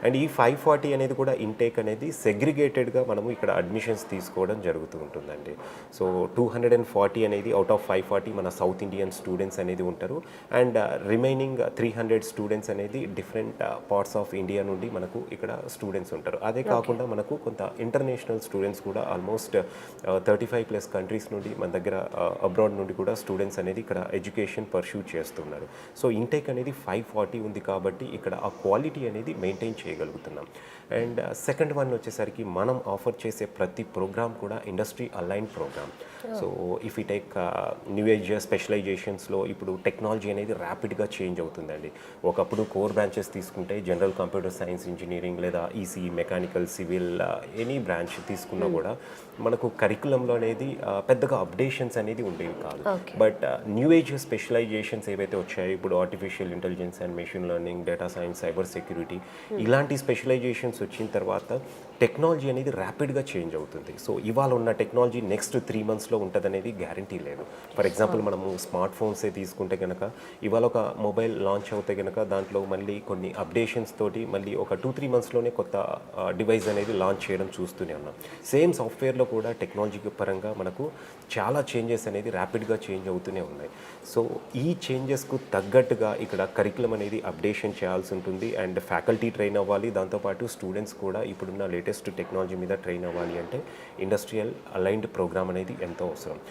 And ఈ 540 అనేది కూడా ఇంటేక్ అనేది సెగ్రిగేటెడ్గా మనము ఇక్కడ అడ్మిషన్స్ తీసుకోవడం జరుగుతూ ఉంటుందండి. సో 240 అనేది అవుట్ ఆఫ్ 540 మన సౌత్ ఇండియన్ స్టూడెంట్స్ అనేది ఉంటారు. అండ్ రిమైనింగ్ 300 స్టూడెంట్స్ అనేది డిఫరెంట్ పార్ట్స్ ఆఫ్ ఇండియా నుండి మనకు ఇక్కడ స్టూడెంట్స్ ఉంటారు. అదే కాకుండా మనకు కొంత ఇంటర్నేషనల్ స్టూడెంట్స్ కూడా ఆల్మోస్ట్ 35+ కంట్రీస్ నుండి మన దగ్గర అబ్రాడ్ నుండి కూడా స్టూడెంట్స్ అనేది ఇక్కడ ఎడ్యుకేషన్ పర్స్యూ చేస్తున్నారు. సో ఇంటేక్ అనేది 540 ఉంది కాబట్టి ఇక్కడ ఆ క్వాలిటీ అనేది మెయింటైన్ చేయగలుగుతున్నాం. అండ్ సెకండ్ వన్ వచ్చేసరికి మనం ఆఫర్ చేసే ప్రతి ప్రోగ్రామ్ కూడా industry align program. So if we take new age స్పెషలైజేషన్స్లో ఇప్పుడు టెక్నాలజీ అనేది ర్యాపిడ్గా చేంజ్ అవుతుందండి. ఒకప్పుడు కోర్ బ్రాంచెస్ తీసుకుంటే జనరల్ కంప్యూటర్ సైన్స్ ఇంజనీరింగ్ లేదా EC mechanical civil any branch తీసుకున్నా కూడా మనకు కరికులంలో అనేది పెద్దగా అప్డేషన్స్ అనేది ఉండేవి కాదు. బట్ న్యూ ఏజ్ స్పెషలైజేషన్స్ ఏవైతే వచ్చాయో ఇప్పుడు artificial intelligence and machine learning, data science, cyber security ఇలాంటి స్పెషలైజేషన్స్ వచ్చిన తర్వాత టెక్నాలజీ అనేది ర్యాపిడ్గా చేంజ్ అవుతుంది. సో ఇవాళ ఉన్న టెక్నాలజీ నెక్స్ట్ 3 monthsలో ఉంటుంది అనేది గ్యారంటీ లేదు. ఫర్ ఎగ్జాంపుల్ మనము స్మార్ట్ ఫోన్సే తీసుకుంటే కనుక ఇవాళ ఒక మొబైల్ లాంచ్ అవుతే కనుక దాంట్లో మళ్ళీ కొన్ని అప్డేషన్స్ తోటి మళ్ళీ ఒక 2-3 monthsలోనే కొత్త డివైస్ అనేది లాంచ్ చేయడం చూస్తూనే ఉన్నాం. సేమ్ సాఫ్ట్వేర్లో కూడా టెక్నాలజీ పరంగా మనకు చాలా చేంజెస్ అనేది ర్యాపిడ్గా చేంజ్ అవుతూనే ఉన్నాయి. సో ఈ చేంజెస్కు తగ్గట్టుగా ఇక్కడ కరికులం అనేది అప్డేషన్ చేయాల్సి ఉంటుంది. అండ్ ఫ్యాకల్టీ ట్రైన్ అవ్వాలి, దాంతోపాటు స్టూడెంట్స్ కూడా ఇప్పుడున్న లేటెస్ట్ టెక్నాలజీ మీద ట్రైన్ అవ్వాలి అంటే ఇండస్ట్రియల్ అలైన్డ్ ప్రోగ్రామ్ అనేది ఎంతో అవసరం.